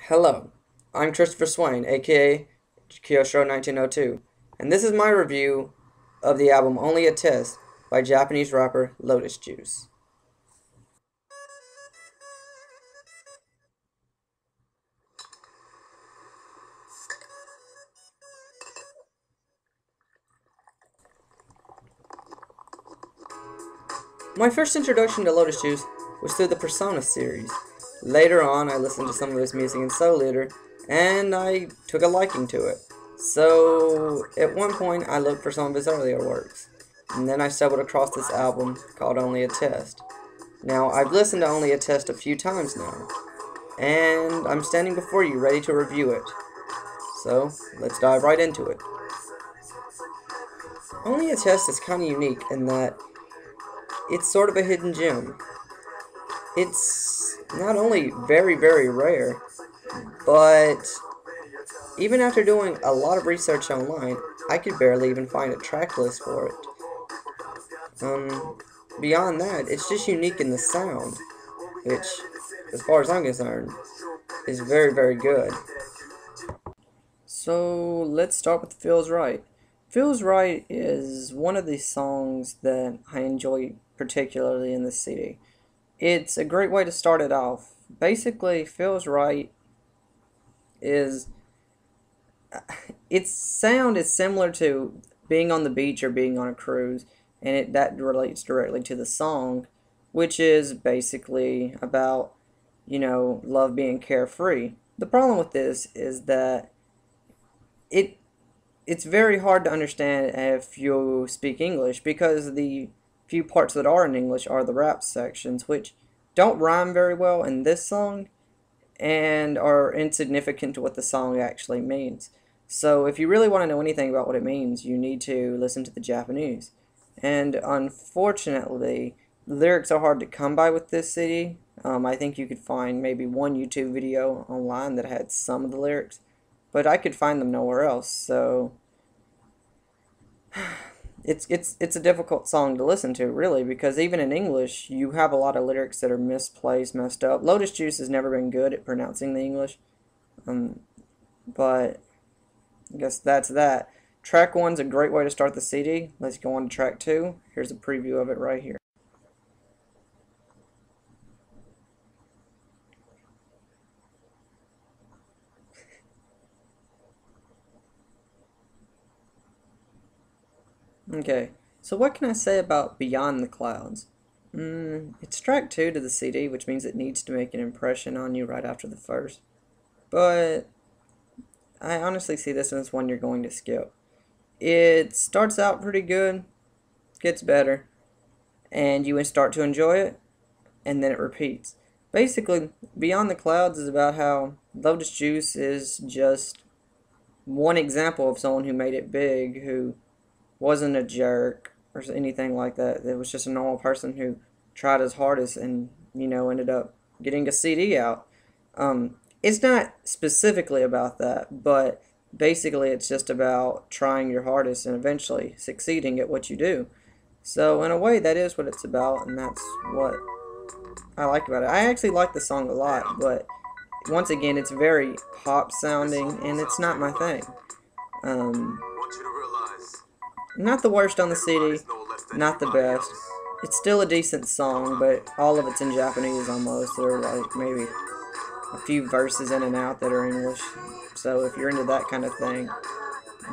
Hello, I'm Christopher Swain, aka Kyosho1902, and this is my review of the album Only a Test by Japanese rapper Lotus Juice. My first introduction to Lotus Juice was through the Persona series. Later on, I listened to some of his music in Soul Eater, and I took a liking to it. So, at one point, I looked for some of his earlier works, and then I stumbled across this album called Only a Test. Now, I've listened to Only a Test a few times now, and I'm standing before you ready to review it. So, let's dive right into it. Only a Test is kind of unique in that it's sort of a hidden gem. It's not only very, very rare, but even after doing a lot of research online, I could barely even find a track list for it. Beyond that, it's just unique in the sound, which, as far as I'm concerned, is very, very good. So, let's start with Feels Right. Feels Right is one of these songs that I enjoy particularly in this CD. It's a great way to start it off. Basically, Feels Right is... its sound is similar to being on the beach or being on a cruise, and that relates directly to the song, which is basically about, love being carefree. The problem with this is that it's very hard to understand if you speak English, because the few parts that are in English are the rap sections, which don't rhyme very well in this song and are insignificant to what the song actually means. So if you really want to know anything about what it means, you need to listen to the Japanese. And unfortunately, lyrics are hard to come by with this CD. I think you could find maybe one YouTube video online that had some of the lyrics, but I could find them nowhere else. So it's a difficult song to listen to, really, because even in English, you have a lot of lyrics that are misplaced, messed up. Lotus Juice has never been good at pronouncing the English, but I guess that's that. Track 1's a great way to start the CD. Let's go on to track 2. Here's a preview of it right here. Okay, so what can I say about Beyond the Clouds? It's track 2 to the CD, which means it needs to make an impression on you right after the first. But I honestly see this as one you're going to skip. It starts out pretty good, gets better, and you start to enjoy it, and then it repeats. Basically, Beyond the Clouds is about how Lotus Juice is just one example of someone who made it big, who wasn't a jerk or anything like that. It was just a normal person who tried his hardest and, ended up getting a CD out. It's not specifically about that, but basically it's just about trying your hardest and eventually succeeding at what you do. So in a way, that is what it's about, and that's what I like about it. I actually like the song a lot, but once again, it's very pop sounding, and it's not my thing. Not the worst on the CD, not the best. It's still a decent song, but all of it's in Japanese almost. There are like maybe a few verses in and out that are English. So if you're into that kind of thing,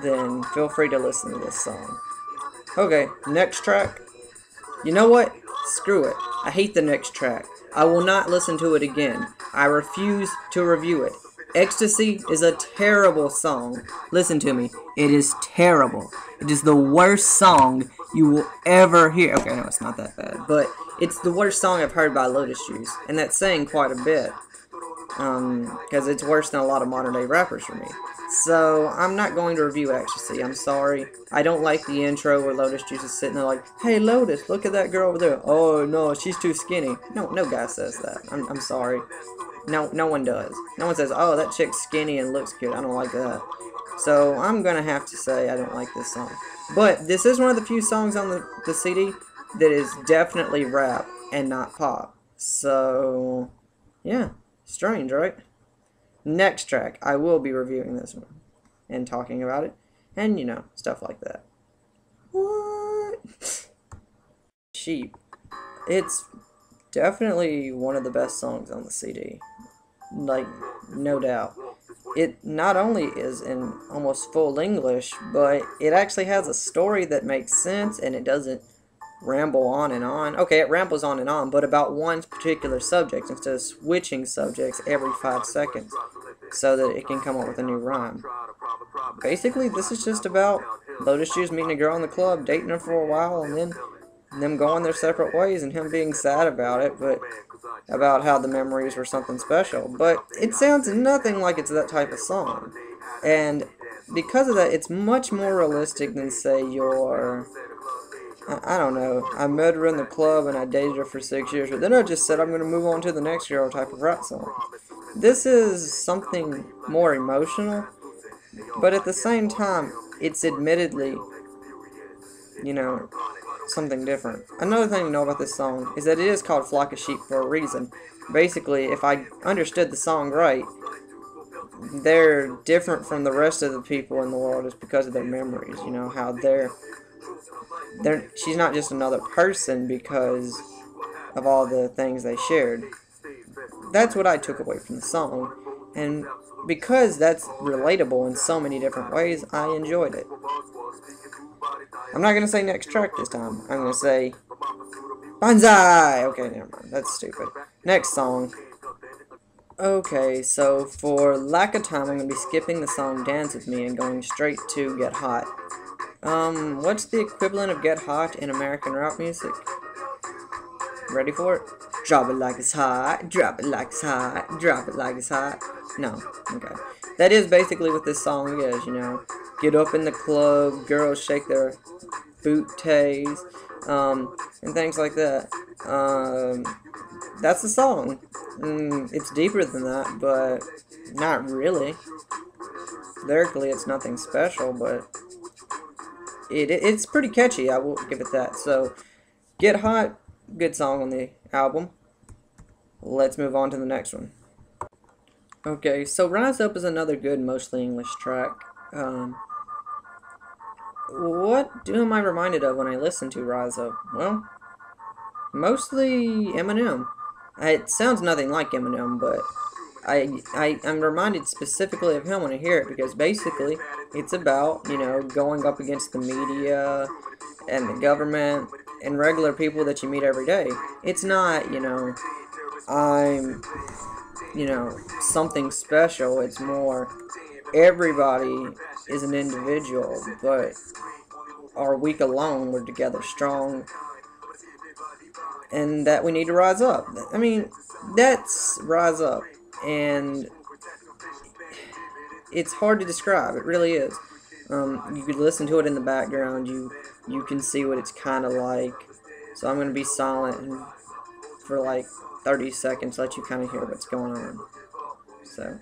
then feel free to listen to this song. Okay, next track. You know what? Screw it. I hate the next track. I will not listen to it again. I refuse to review it. Ecstasy is a terrible song. Listen to me. It is terrible. It is the worst song you will ever hear. Okay, no, it's not that bad. But it's the worst song I've heard by Lotus Juice. And that's saying quite a bit. Because it's worse than a lot of modern day rappers for me. So, I'm not going to review Ecstasy. I'm sorry. I don't like the intro where Lotus Juice is sitting there like, "Hey Lotus, look at that girl over there. Oh no, she's too skinny." No guy says that. I'm sorry. No one does. No one says, "Oh, that chick's skinny and looks good." I don't like that. So, I'm gonna have to say I don't like this song. But, this is one of the few songs on the CD that is definitely rap and not pop. So, yeah. Strange, right? Next track, I will be reviewing this one and talking about it, and you know, stuff like that. What? Sheep. It's definitely one of the best songs on the CD. Like, no doubt. It not only is in almost full English, but it actually has a story that makes sense and it doesn't ramble on and on. Okay, it rambles on and on, but about one particular subject instead of switching subjects every 5 seconds so that it can come up with a new rhyme. Basically, this is just about Lotus Shoes meeting a girl in the club, dating her for a while, and then them going their separate ways and him being sad about it, but about how the memories were something special. But it sounds nothing like it's that type of song. And because of that, it's much more realistic than, say, your... I don't know, I met her in the club and I dated her for 6 years, but then I just said I'm going to move on to the next girl type of rap song. This is something more emotional, but at the same time, it's admittedly, you know, something different. Another thing to know about this song is that it is called Flock of Sheep for a reason. Basically, if I understood the song right, they're different from the rest of the people in the world is because of their memories, you know, how she's not just another person because of all the things they shared. That's what I took away from the song, and because that's relatable in so many different ways, I enjoyed it. I'm not going to say next track this time. I'm going to say Banzai! Okay, never mind. That's stupid. Next song. Okay, so for lack of time, I'm going to be skipping the song Dance With Me and going straight to Get Hot. What's the equivalent of Get Hot in American rap music? Ready for it? Drop it like it's hot, drop it like it's hot, drop it like it's hot. No, okay. That is basically what this song is, you know. Get up in the club, girls shake their booties, and things like that. That's the song. It's deeper than that, but not really. Lyrically, it's nothing special, but it's pretty catchy, I will give it that. So, Get Hot, good song on the album. Let's move on to the next one. Okay, so Rise Up is another good, mostly English track. What am I reminded of when I listen to Rise Up? Well, mostly Eminem. It sounds nothing like Eminem, but I'm reminded specifically of him when I hear it, because basically it's about, you know, going up against the media and the government and regular people that you meet every day. It's not, you know, something special. It's more, everybody is an individual, but are weak alone, we're together strong, and that we need to rise up. I mean, that's Rise Up, and it's hard to describe. It really is. You could listen to it in the background. You can see what it's kind of like. So I'm going to be silent for like 30 seconds, let you kind of hear what's going on. So.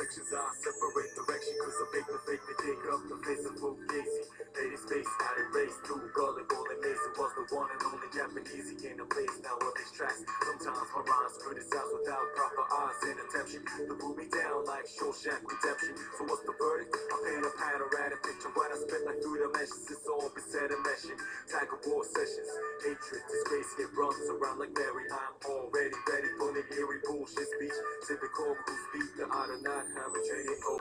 Sections I separate direction, cause I make the fake to dig up the face of full gazy. Made his face, had it raised through gully, golden maze. It was the one and only Japanese, he came to place now of these tracks. Sometimes my rhymes criticized without proper eyes and attention. To move me down like Shawshank Redemption. So what's the verdict? I paint a panoramic picture when I spit like 3 dimensions. It's all beset and meshing. Tag of war sessions. Hatred, disgrace, it runs around like Mary. I'm already ready for the eerie bullshit speech. Typical who speak the I do not have a traded. Oh.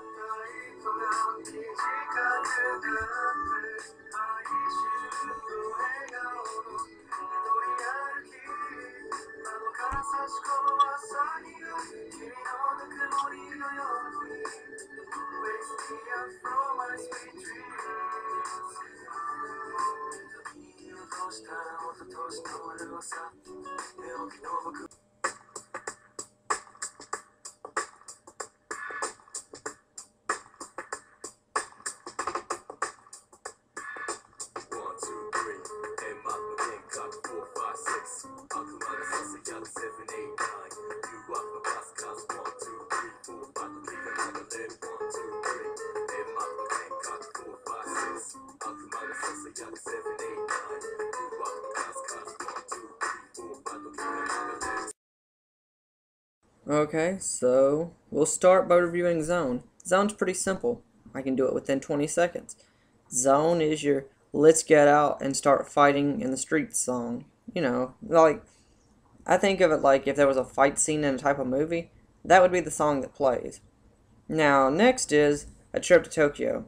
Okay, so we'll start by reviewing Zone. Zone's pretty simple. I can do it within 20 seconds. Zone is your let's get out and start fighting in the streets song. You know, like, I think of it like if there was a fight scene in a type of movie, that would be the song that plays. Now, next is A Trip to Tokyo.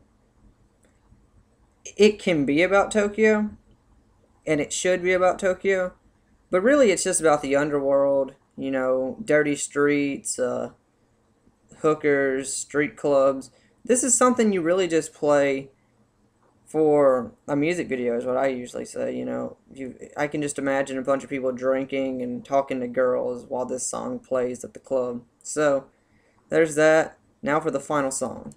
It can be about Tokyo, and it should be about Tokyo, but really it's just about the underworld, you know, dirty streets, hookers, street clubs. This is something you really just play for a music video is what I usually say, you know. I can just imagine a bunch of people drinking and talking to girls while this song plays at the club. So, there's that. Now for the final song.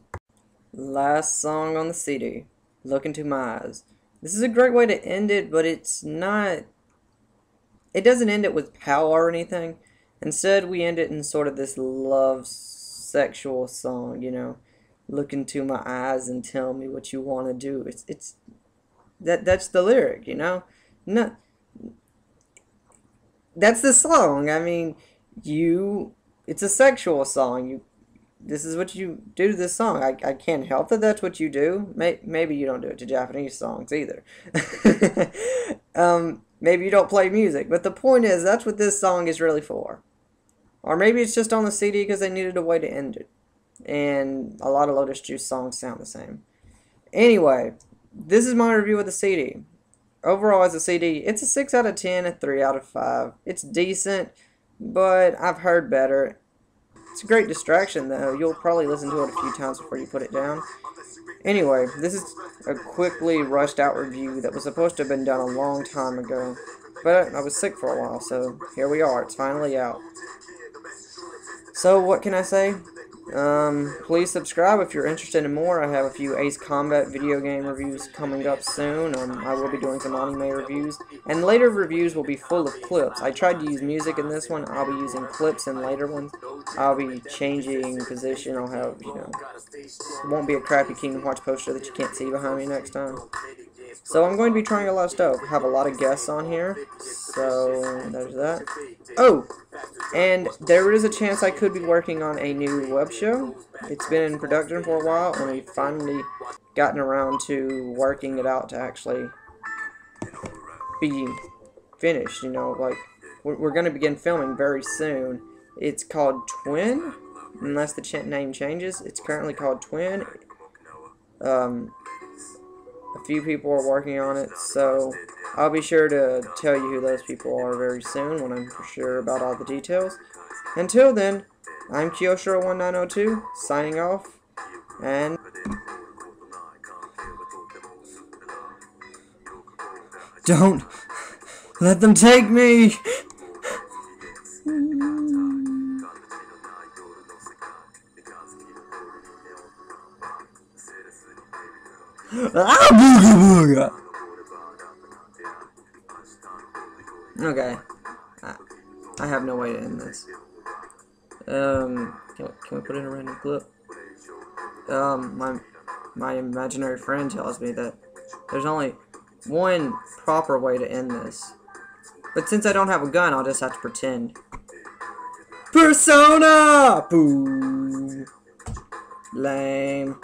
Last song on the CD, Look Into My Eyes. This is a great way to end it, but it's not... It doesn't end it with power or anything. Instead, we end it in sort of this love sexual song, you know. Look into my eyes and tell me what you want to do. That's the lyric, you know. No, that's the song. I mean, it's a sexual song. This is what you do to this song. I can't help that that's what you do. Maybe you don't do it to Japanese songs either. Maybe you don't play music, but the point is that's what this song is really for. Or maybe it's just on the CD because they needed a way to end it. And a lot of Lotus Juice songs sound the same. Anyway, this is my review of the CD. Overall, as a CD, it's a 6 out of 10, a 3 out of 5. It's decent, but I've heard better. It's a great distraction, though. You'll probably listen to it a few times before you put it down. Anyway, this is a quickly rushed out review that was supposed to have been done a long time ago. But I was sick for a while, so here we are. It's finally out. So, what can I say? Please subscribe if you're interested in more. I have a few Ace Combat video game reviews coming up soon. I will be doing some anime reviews. And later reviews will be full of clips. I tried to use music in this one. I'll be using clips in later ones. I'll be changing position. I'll have, you know, it won't be a crappy Kingdom Hearts poster that you can't see behind me next time. So I'm going to be trying a lot of stuff. I have a lot of guests on here. So there's that. Oh! And there is a chance I could be working on a new web show. It's been in production for a while, and we've finally gotten around to working it out to actually be finished, you know, like, we're going to begin filming very soon. It's called Twin, unless the name changes. It's currently called Twin. A few people are working on it, so I'll be sure to tell you who those people are very soon when I'm for sure about all the details. Until then, I'm Kyoshiro1902, signing off, and... Don't let them take me! Ah, booga booga! Okay. I have no way to end this. Can we put in a random clip? My imaginary friend tells me that there's only one proper way to end this. But since I don't have a gun, I'll just have to pretend. Persona! Boo! Lame.